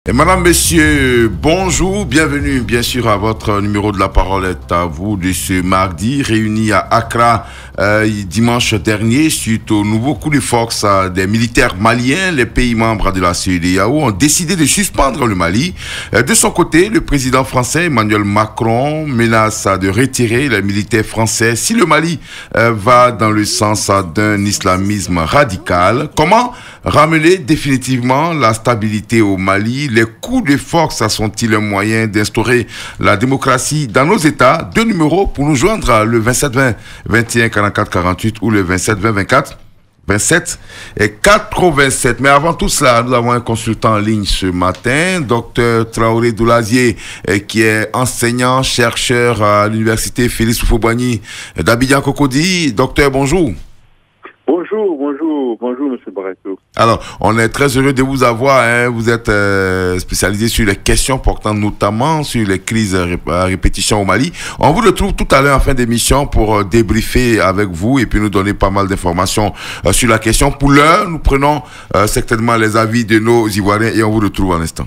Et madame, messieurs, bonjour, bienvenue bien sûr à votre numéro de la parole est à vous de ce mardi, réunis à Accra dimanche dernier suite au nouveau coup de force des militaires maliens. Les pays membres de la CEDEAO ont décidé de suspendre le Mali. De son côté, le président français Emmanuel Macron menace de retirer les militaires français si le Mali va dans le sens d'un islamisme radical. Comment ramener définitivement la stabilité au Mali? Les coups de force sont-ils un moyen d'instaurer la démocratie dans nos États? Deux numéros pour nous joindre, le 27 20 21 44 48 ou le 27 20 24 27 et 87. Mais avant tout cela, nous avons un consultant en ligne ce matin, Dr Traoré Doulazier, qui est enseignant, chercheur à l'université Félix Houphouët-Boigny d'Abidjan Cocody. Docteur, bonjour. Bonjour, monsieur Barreto. Alors, on est très heureux de vous avoir. Hein. Vous êtes spécialisé sur les questions portant notamment sur les crises à répétition au Mali. On vous retrouve tout à l'heure en fin d'émission pour débriefer avec vous et puis nous donner pas mal d'informations sur la question. Pour l'heure, nous prenons certainement les avis de nos Ivoiriens et on vous retrouve en instant.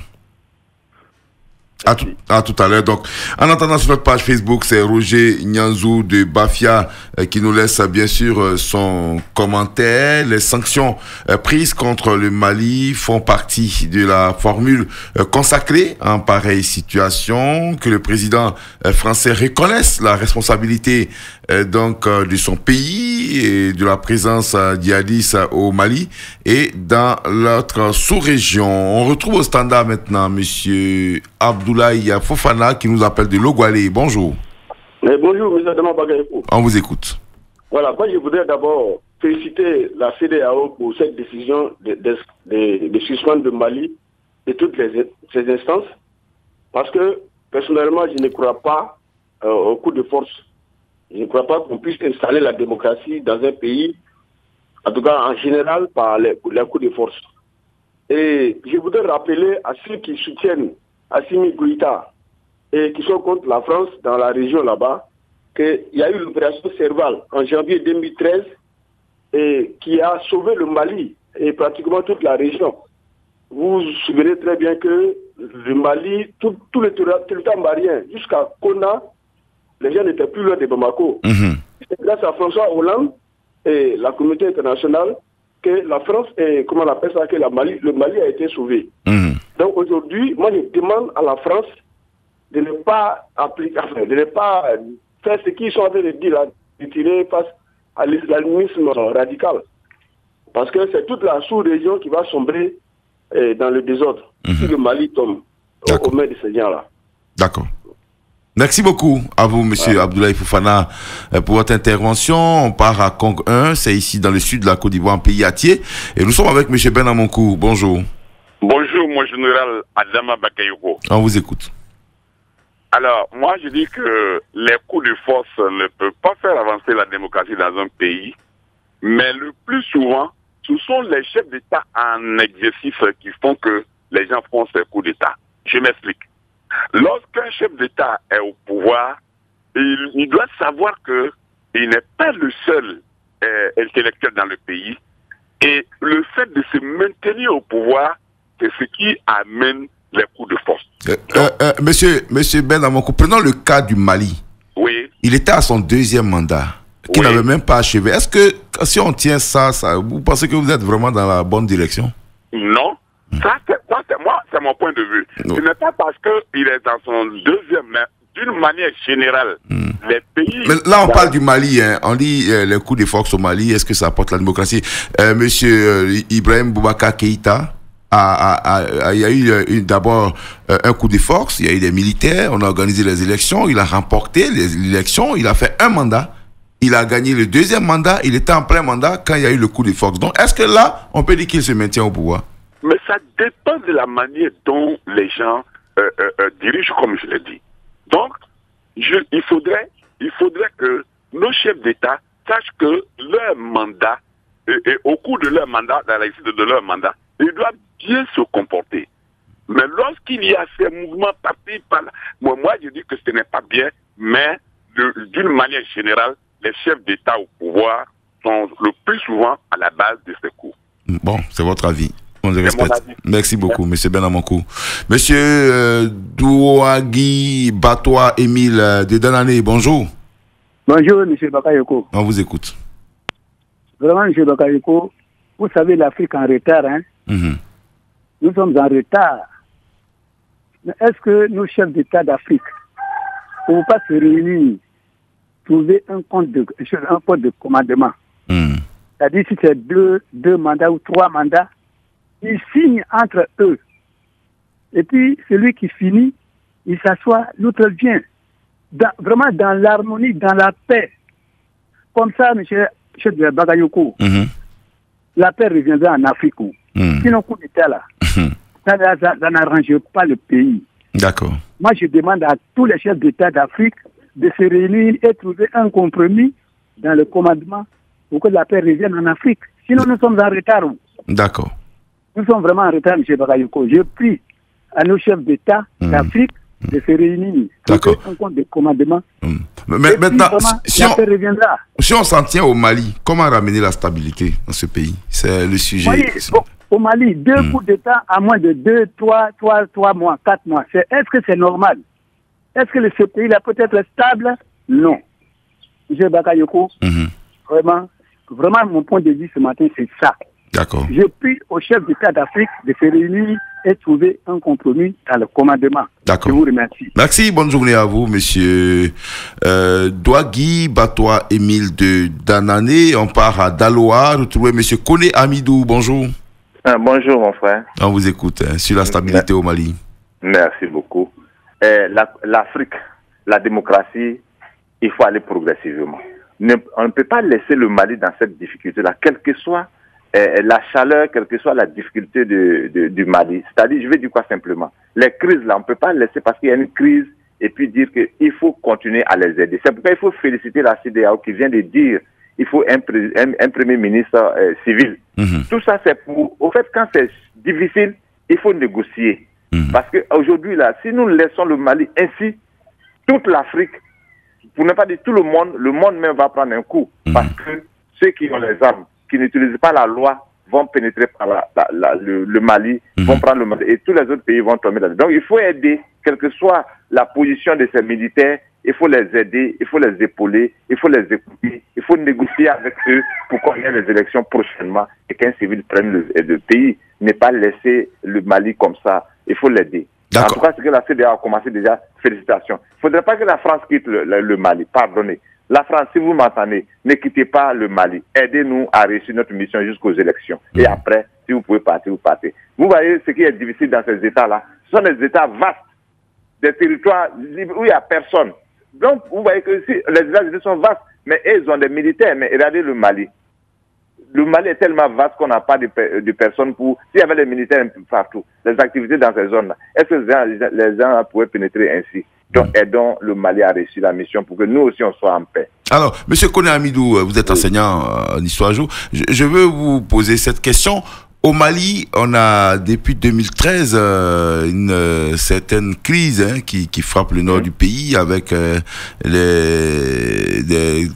À tout à l'heure. Donc, en attendant sur notre page Facebook, c'est Roger Nyanzou de Bafia qui nous laisse bien sûr son commentaire. Les sanctions prises contre le Mali font partie de la formule consacrée en pareille situation. Que le président français reconnaisse la responsabilité de son pays et de la présence djihadiste au Mali et dans l'autre sous-région. On retrouve au standard maintenant monsieur Abdoulaye Fofana qui nous appelle de Logoualé. Bonjour. Bonjour, M. Adama Bagayoko. On vous écoute. Voilà, moi je voudrais d'abord féliciter la CEDEAO pour cette décision de suspendre le Mali et toutes ces instances, parce que personnellement je ne crois pas au coup de force. Je ne crois pas qu'on puisse installer la démocratie dans un pays, en tout cas en général, par les coups de force. Et je voudrais rappeler à ceux qui soutiennent Assimi Goïta et qui sont contre la France dans la région là-bas, qu'il y a eu l'opération Serval en janvier 2013 et qui a sauvé le Mali et pratiquement toute la région. Vous vous souvenez très bien que le Mali, tout le territoire malien, jusqu'à Kona, les gens n'étaient plus loin de Bamako. C'est grâce à François Hollande et la communauté internationale que la France et comment on appelle ça, que le Mali a été sauvé. Donc aujourd'hui, moi je demande à la France de ne pas appliquer, de ne pas faire ce qu'ils sont en train de dire là, de tirer face à l'islamisme radical. Parce que c'est toute la sous-région qui va sombrer dans le désordre si le Mali tombe aux mains de ces gens-là. D'accord. Merci beaucoup à vous, monsieur Abdoulaye Fofana, pour votre intervention. On part à Cong 1, c'est ici dans le sud de la Côte d'Ivoire, en pays Atié. Et nous sommes avec monsieur Ben Amonkou. Bonjour. Bonjour, mon général Adama Bakayoko. On vous écoute. Alors, moi, je dis que les coups de force ne peuvent pas faire avancer la démocratie dans un pays, mais le plus souvent, ce sont les chefs d'État en exercice qui font que les gens font ces coups d'État. Je m'explique. Lorsqu'un chef d'État est au pouvoir, il doit savoir qu'il n'est pas le seul intellectuel dans le pays, et le fait de se maintenir au pouvoir, c'est ce qui amène les coups de force. Monsieur Ben Amonkou, prenons le cas du Mali. Oui. Il était à son deuxième mandat, qu'il n'avait même pas achevé. Est-ce que, si on tient ça, vous pensez que vous êtes vraiment dans la bonne direction? Non. Ça, c'est mon point de vue. Ce n'est pas parce qu'il est dans son deuxième, mais d'une manière générale, les pays... Mais là, on parle du Mali, hein. On dit les coups de force au Mali, est-ce que ça apporte la démocratie? Monsieur Ibrahim Boubacar Keïta, il y a eu d'abord un coup de force, il y a eu des militaires, on a organisé les élections, il a remporté les élections, il a fait un mandat, il a gagné le deuxième mandat, il était en plein mandat quand il y a eu le coup de force. Donc, est-ce que là, on peut dire qu'il se maintient au pouvoir? Mais ça dépend de la manière dont les gens dirigent, comme je l'ai dit. Donc, il faudrait que nos chefs d'État sachent que leur mandat, et au cours de leur mandat, dans la réussite de leur mandat, ils doivent bien se comporter. Mais lorsqu'il y a ces mouvements par-ci, par-là, moi je dis que ce n'est pas bien, mais d'une manière générale, les chefs d'État au pouvoir sont le plus souvent à la base de ces coups. Bon, c'est votre avis. On le respecte. Merci beaucoup, monsieur Benamankou. Monsieur Douagui Batois Émile de Danané, bonjour. Bonjour, monsieur Bakayoko. On vous écoute. Vraiment, monsieur Bakayoko, vous savez l'Afrique en retard, hein? Nous sommes en retard. Mais est-ce que nos chefs d'État d'Afrique ne vont pas se réunir, trouver un compte de commandement? C'est-à-dire si c'est deux mandats ou 3 mandats, ils signent entre eux. Et puis, celui qui finit, il s'assoit, l'autre vient. Vraiment dans l'harmonie, dans la paix. Comme ça, monsieur chef de Bagayoko, la paix reviendra en Afrique. Sinon, coup d'État là, ça n'arrange pas le pays. D'accord. Moi, je demande à tous les chefs d'État d'Afrique de se réunir et trouver un compromis dans le commandement pour que la paix revienne en Afrique. Sinon, nous sommes en retard. D'accord. Nous sommes vraiment en retard, M. Bagayoko. Je prie à nos chefs d'État d'Afrique de se réunir, trouver un compte de commandement. Mais maintenant, si on s'en tient au Mali, comment ramener la stabilité dans ce pays? C'est le sujet. Au Mali, 2 coups d'État à moins de 2, 3 mois, 4 mois. Est-ce que c'est normal? Est-ce que ce pays-là peut être stable? Non. M. Bakayoko, vraiment, mon point de vue ce matin, c'est ça. D'accord. Je prie aux chefs d'État d'Afrique de se réunir et trouver un compromis dans le commandement. D'accord. Je vous remercie. Merci, bonne journée à vous, monsieur Douagui Batois Émile de Danané. On part à Daloa, retrouver monsieur Kone Amidou. Bonjour. Bonjour, mon frère. On vous écoute sur la stabilité au Mali. Merci beaucoup. L'Afrique, la démocratie, il faut aller progressivement. On ne peut pas laisser le Mali dans cette difficulté-là, quelle que soit la chaleur, quelle que soit la difficulté du Mali. C'est-à-dire, je vais dire quoi simplement? Les crises, là, on ne peut pas laisser parce qu'il y a une crise et puis dire qu'il faut continuer à les aider. C'est pourquoi il faut féliciter la CEDEAO qui vient de dire il faut un premier ministre civil. Tout ça, c'est pour... Au fait, quand c'est difficile, il faut négocier. Parce qu'aujourd'hui, là, si nous laissons le Mali ainsi, toute l'Afrique, pour ne pas dire tout le monde même va prendre un coup. Parce que ceux qui ont les armes, qui n'utilisent pas la loi, vont pénétrer par le Mali, vont prendre le Mali, et tous les autres pays vont tomber là-dedans. Donc il faut aider, quelle que soit la position de ces militaires, il faut les aider, il faut les épauler, il faut les écouter, il faut négocier avec eux pour qu'on ait les élections prochainement et qu'un civil prenne le pays, n'est pas laisser le Mali comme ça, il faut l'aider. En tout cas, ce que la CEDEAO a commencé déjà, félicitations. Il ne faudrait pas que la France quitte le Mali, pardonnez. La France, si vous m'entendez, ne quittez pas le Mali. Aidez-nous à réussir notre mission jusqu'aux élections. Et après, si vous pouvez partir, vous partez. Vous voyez ce qui est difficile dans ces États-là. Ce sont des États vastes, des territoires où il n'y a personne. Donc, vous voyez que si les États-Unis sont vastes, mais ils ont des militaires. Mais regardez le Mali. Le Mali est tellement vaste qu'on n'a pas de personnes pour... S'il y avait des militaires un peu partout, les activités dans ces zones-là, est-ce que les gens pourraient pénétrer ainsi? Donc, aidons le Mali à réussir la mission pour que nous aussi, on soit en paix. Alors, monsieur Kone Amidou, vous êtes enseignant en histoire géo. Je veux vous poser cette question. Au Mali, on a depuis 2013 une certaine crise qui frappe le nord du pays avec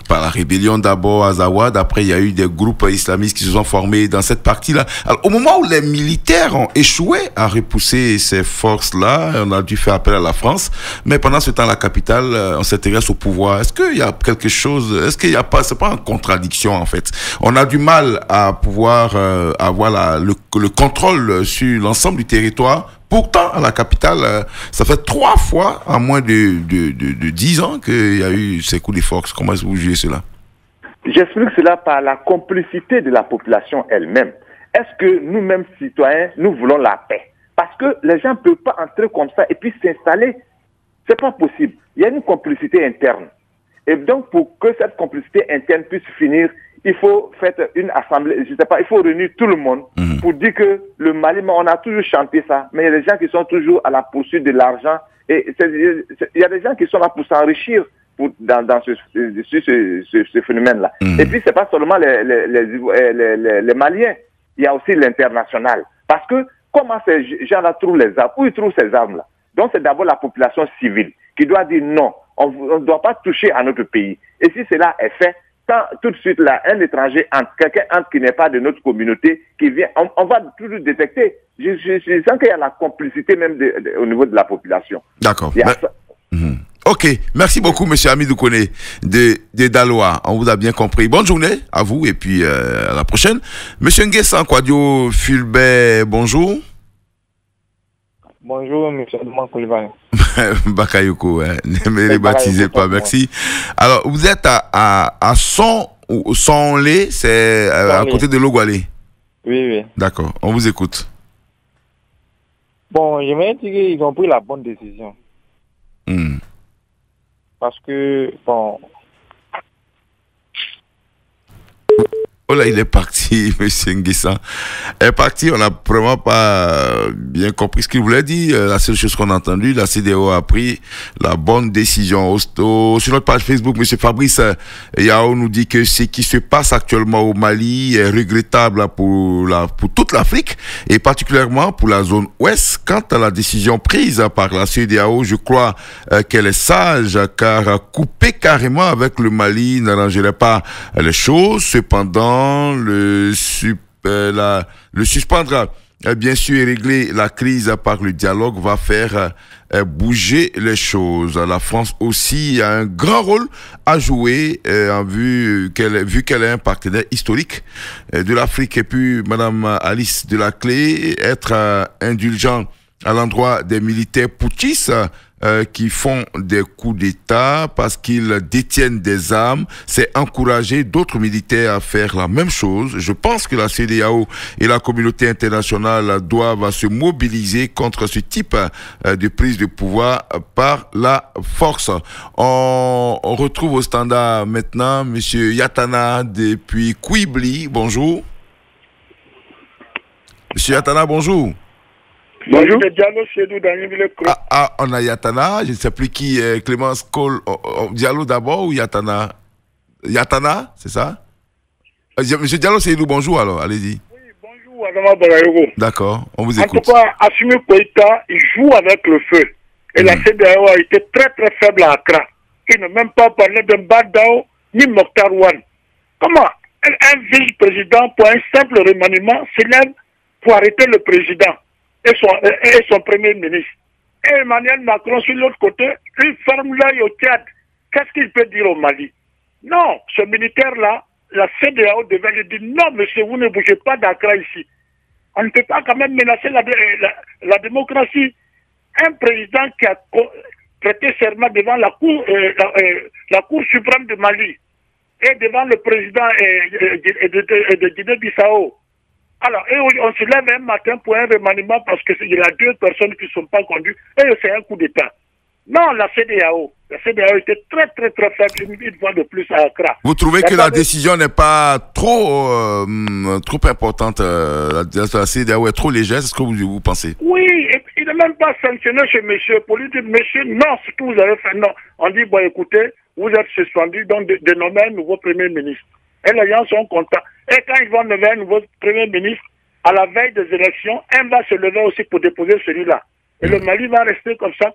par la rébellion d'abord à Zawad. Après, il y a eu des groupes islamistes qui se sont formés dans cette partie-là. Alors, au moment où les militaires ont échoué à repousser ces forces-là, on a dû faire appel à la France. Mais pendant ce temps, la capitale, on s'intéresse au pouvoir. Est-ce qu'il y a quelque chose? Est-ce qu'il y a pas? C'est pas en contradiction en fait. On a du mal à pouvoir avoir le contrôle sur l'ensemble du territoire. Pourtant, à la capitale, ça fait 3 fois en moins de 10 ans qu'il y a eu ces coups de force. Comment est-ce que vous jugez cela? J'explique cela par la complicité de la population elle-même. Est-ce que nous-mêmes, citoyens, nous voulons la paix? Parce que les gens ne peuvent pas entrer comme ça et puis s'installer. C'est pas possible. Il y a une complicité interne. Et donc, pour que cette complicité interne puisse finir, il faut faire une assemblée, je sais pas, il faut réunir tout le monde pour dire que le Mali, on a toujours chanté ça, mais il y a des gens qui sont toujours à la poursuite de l'argent et il y a des gens qui sont là pour s'enrichir dans ce phénomène-là. Et puis, c'est pas seulement les Maliens, il y a aussi l'international. Parce que comment ces gens-là trouvent les armes? Où ils trouvent ces armes-là? Donc, c'est d'abord la population civile qui doit dire non, on ne doit pas toucher à notre pays. Et si cela est fait, quand tout de suite là, un étranger entre, quelqu'un entre qui n'est pas de notre communauté, qui vient, on va toujours détecter. Je sens qu'il y a la complicité même au niveau de la population. D'accord. Ok, merci beaucoup, monsieur Hamidou Koné de Daloa. On vous a bien compris. Bonne journée à vous et puis à la prochaine. Monsieur Nguessan Kouadio Fulbert, bonjour. Bonjour, monsieur Adman Koulibaly. Bakayoko, ne me les baptisez pas, merci. Alors, vous êtes à Sonlé, c'est à côté de Logwalé. Oui. D'accord, on vous écoute. Bon, j'aimerais dire qu'ils ont pris la bonne décision. Parce que, bon... Oh là, il est parti, monsieur Nguessan. Il est parti, on n'a vraiment pas bien compris ce qu'il voulait dire. La seule chose qu'on a entendue, la CEDEAO a pris la bonne décision. Sur notre page Facebook, monsieur Fabrice Yao nous dit que ce qui se passe actuellement au Mali est regrettable pour toute l'Afrique et particulièrement pour la zone ouest. Quant à la décision prise par la CEDEAO, je crois qu'elle est sage car couper carrément avec le Mali n'arrangerait pas les choses. Cependant, le suspendre, bien sûr, et régler la crise par le dialogue va faire bouger les choses. La France aussi a un grand rôle à jouer vu qu'elle est un partenaire historique de l'Afrique. Et puis, Madame Alice Delaclé, être indulgent à l'endroit des militaires putschistes qui font des coups d'État parce qu'ils détiennent des armes, c'est encourager d'autres militaires à faire la même chose. Je pense que la CEDEAO et la communauté internationale doivent se mobiliser contre ce type de prise de pouvoir par la force. On retrouve au standard maintenant Monsieur Yatana depuis Kouibli. Bonjour. Monsieur Yatana, bonjour. Bonjour. On a Yatana, je ne sais plus qui, Clémence Cole, Diallo d'abord ou Yatana? Yatana, c'est ça? Monsieur Diallo, c'est nous, bonjour alors, allez-y. Oui, bonjour Adama Barayogo. D'accord, on vous écoute. En tout cas, Assimi Koïta, il joue avec le feu. Et la CEDEAO a été très très faible à Accra. Il n'a même pas parlé de Badao ni Mokhtar Wan. Comment un vice-président pour un simple remaniement s'élève pour arrêter le président et son premier ministre. Et Emmanuel Macron, sur l'autre côté, il ferme l'œil au Tchad. Qu'est-ce qu'il peut dire au Mali? Non, ce militaire-là, la CEDEAO devait lui dire non, monsieur, vous ne bougez pas d'Accra ici. On ne peut pas quand même menacer la démocratie. Un président qui a prêté serment devant la Cour suprême de Mali et devant le président de Guinée-Bissau. Alors, on se lève un matin pour un remaniement parce qu'il y a 2 personnes qui ne sont pas conduites et c'est un coup d'État. Non, la CEDEAO était très, très, très faible, une fois de plus à Accra. Vous trouvez que la décision n'est pas trop importante, la CEDEAO est trop légère, c'est ce que vous pensez? Oui, il n'est même pas sanctionné chez monsieur politique. Monsieur, non, ce que vous avez fait, non. On dit, bon, écoutez, vous êtes suspendu, donc de nommer un nouveau Premier ministre. Et les gens sont contents. Et quand ils vont nommer un nouveau Premier ministre, à la veille des élections, un va se lever aussi pour déposer celui-là. Et le Mali va rester comme ça.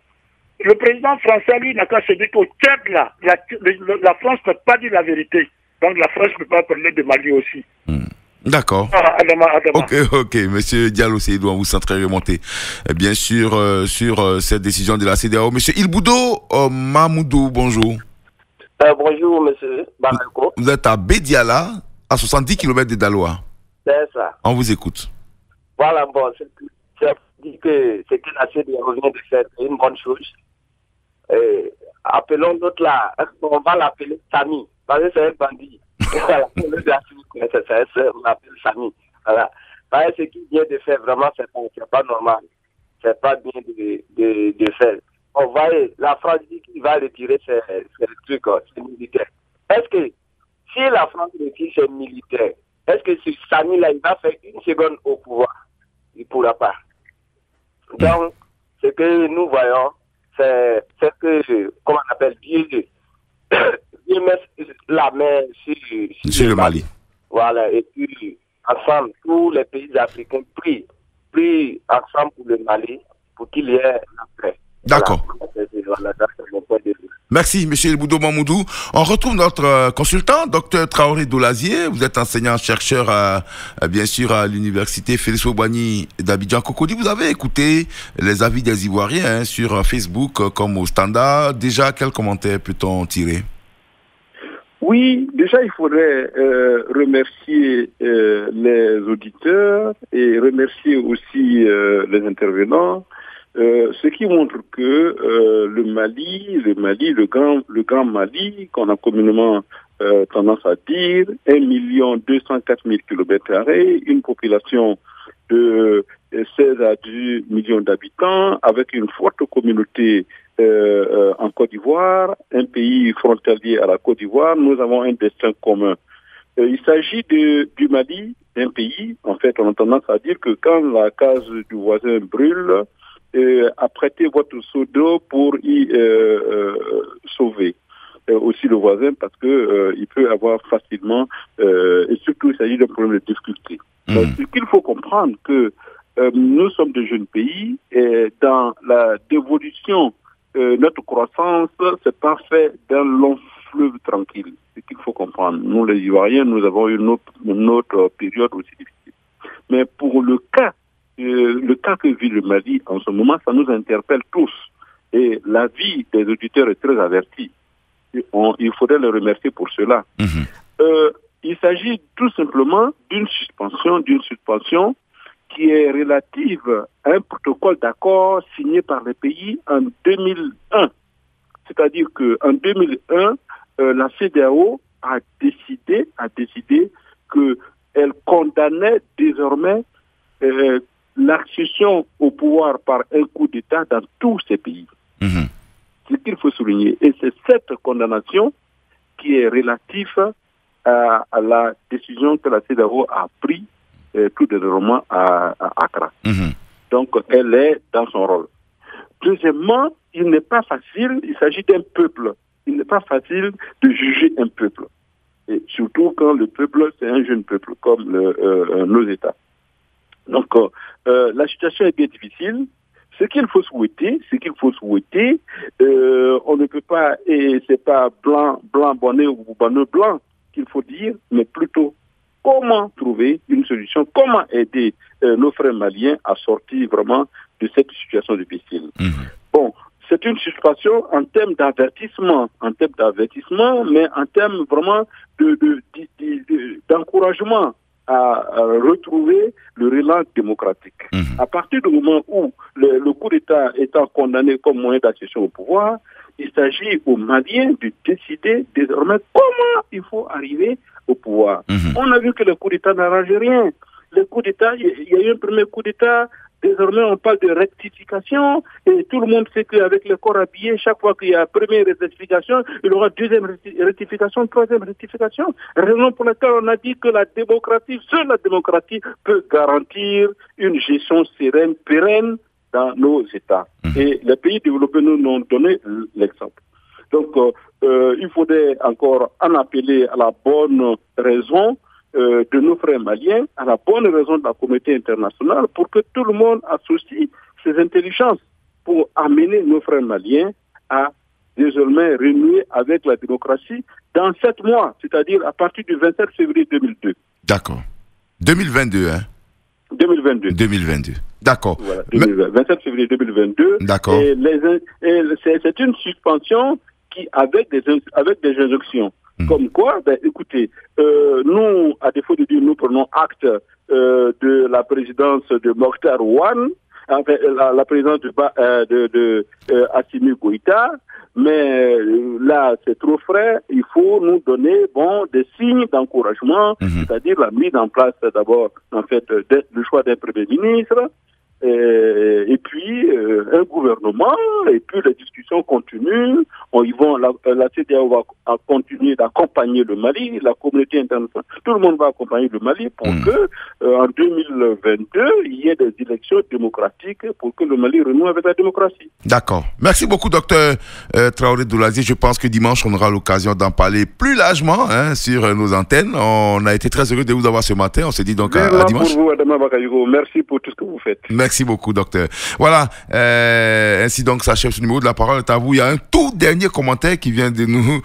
Le président français, lui, n'a qu'à se dire qu'au Tchad, là, la France n'a pas dit la vérité. Donc la France ne peut pas parler de Mali aussi. D'accord. Adama. Ok. Monsieur Diallo Seydou, on vous centrerait remonter, bien sûr, sur cette décision de la CEDEAO. Monsieur Ilboudo Mamoudou, bonjour. Bonjour, monsieur Barako. Vous êtes à Bédiala, à 70 km de Daloa. C'est ça. On vous écoute. Voilà, bon, c'est dit que ce que la CEDEAO vient de faire, c'est une bonne chose. Appelons l'autre là, on va l'appeler Samy, parce que c'est un bandit. Voilà, on l'appelle Samy. Voilà. Parce que ce qu'il vient de faire, vraiment, c'est pas normal. C'est pas bien de faire. On va, la France dit qu'il va retirer ses trucs, ses militaires. Est-ce que si la France retire ses militaires, est-ce que ce Samy-là, il va faire une seconde au pouvoir? Il ne pourra pas. Donc, ce que nous voyons, c'est que, comment on appelle, Dieu met la main sur le Mali. Voilà, et puis, ensemble, tous les pays africains prient ensemble pour le Mali, pour qu'il y ait la paix. D'accord. Voilà, c'est mon point de vue. Merci, M. Boudou Mamoudou. On retrouve notre consultant, Dr Traoré Doulazier. Vous êtes enseignant-chercheur, bien sûr, à l'université Félix Houphouët-Boigny d'Abidjan-Cocody. Vous avez écouté les avis des Ivoiriens sur Facebook comme au Standard. Déjà, quels commentaires peut-on tirer? Oui, déjà, il faudrait remercier les auditeurs et remercier aussi les intervenants. Ce qui montre que le Mali, le grand Mali, qu'on a communément tendance à dire, 1 204 000 km², une population de 16 à 10 millions d'habitants, avec une forte communauté en Côte d'Ivoire, un pays frontalier à la Côte d'Ivoire, nous avons un destin commun. Il s'agit du Mali, un pays, en fait, on a tendance à dire que quand la case du voisin brûle, apprêtez votre seau d'eau pour y sauver aussi le voisin, parce que il peut avoir facilement, et surtout il s'agit d'un problème de difficulté. Ce qu'il faut comprendre, que nous sommes de jeunes pays, et dans la dévolution, notre croissance, c'est pas fait d'un long fleuve tranquille. C'est qu'il faut comprendre. Nous, les Ivoiriens, nous avons une autre période aussi difficile. Mais pour le cas que vit le Mali en ce moment, ça nous interpelle tous. Et l'avis des auditeurs est très averti. Il faudrait les remercier pour cela. Il s'agit tout simplement d'une suspension qui est relative à un protocole d'accord signé par les pays en 2001. C'est-à-dire qu'en 2001, la CEDEAO a décidé qu'elle condamnait désormais l'accession au pouvoir par un coup d'État dans tous ces pays. C'est ce qu'il faut souligner. Et c'est cette condamnation qui est relative à la décision que la CEDEAO a prise tout dernièrement à Accra. Donc, elle est dans son rôle. Deuxièmement, il n'est pas facile, il s'agit d'un peuple. Il n'est pas facile de juger un peuple. Et surtout quand le peuple, c'est un jeune peuple, comme nos États. Donc, la situation est bien difficile. Ce qu'il faut souhaiter, on ne peut pas, et c'est pas blanc bonnet ou bonnet blanc qu'il faut dire, mais plutôt comment trouver une solution, comment aider nos frères maliens à sortir vraiment de cette situation difficile. Bon, c'est une suspension en termes d'avertissement, mais en termes vraiment d'encouragement à retrouver le relance démocratique. À partir du moment où le coup d'État étant condamné comme moyen d'accession au pouvoir, il s'agit aux Maliens de décider désormais comment il faut arriver au pouvoir. On a vu que le coup d'État n'arrange rien. Le coup d'État, il y a eu un premier coup d'État, désormais on parle de rectification, et tout le monde sait qu'avec le corps habillé, chaque fois qu'il y a première rectification, il y aura deuxième rectification, troisième rectification. Raison pour laquelle on a dit que la démocratie, seule la démocratie peut garantir une gestion sereine, pérenne dans nos États. Et les pays développés nous ont donné l'exemple. Donc, il faudrait encore en appeler à la bonne raison de nos frères maliens, à la bonne raison de la communauté internationale, pour que tout le monde associe ses intelligences pour amener nos frères maliens à désormais renouer avec la démocratie dans 7 mois, c'est-à-dire à partir du 27 février 2002. D'accord. 2022, hein? 2022. D'accord. Voilà, 27 février 2022. D'accord. Et c'est une suspension qui, avec des injonctions. Comme quoi, écoutez, nous, à défaut de dire, nous prenons acte de la présidence de Mokhtar Ouane, enfin, la présidence de Assimi Goïta, mais là, c'est trop frais. Il faut nous donner des signes d'encouragement, c'est-à-dire la mise en place d'abord, en fait, le choix d'un premier ministre, et puis un gouvernement, et puis les discussions continuent. La CEDEAO va continuer d'accompagner le Mali, la communauté internationale, tout le monde va accompagner le Mali pour que en 2022, il y ait des élections démocratiques pour que le Mali renoue avec la démocratie. D'accord. Merci beaucoup, docteur Traoré Doulazier. Je pense que dimanche, on aura l'occasion d'en parler plus largement sur nos antennes. On a été très heureux de vous avoir ce matin. On s'est dit donc à dimanche. Pour vous, Adama Bakayogo. Merci pour tout ce que vous faites. Merci. Merci beaucoup, docteur. Voilà, ainsi donc s'achève ce numéro de La Parole est à vous. Il y a un tout dernier commentaire qui vient de nous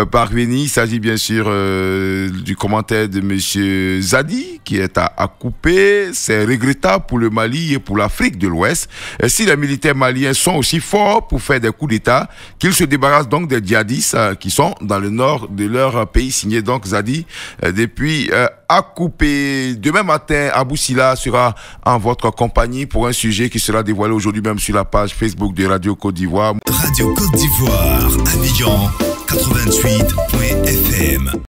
parvenir. Il s'agit bien sûr du commentaire de monsieur Zadi, qui est à couper. C'est regrettable pour le Mali et pour l'Afrique de l'Ouest. Si les militaires maliens sont aussi forts pour faire des coups d'État, qu'ils se débarrassent donc des djihadistes qui sont dans le nord de leur pays. Signé donc Zadi depuis à couper. Demain matin, Abou Sila sera en votre compagnie pour un sujet qui sera dévoilé aujourd'hui même sur la page Facebook de Radio Côte d'Ivoire. Radio Côte d'Ivoire, Abidjan 88.fm.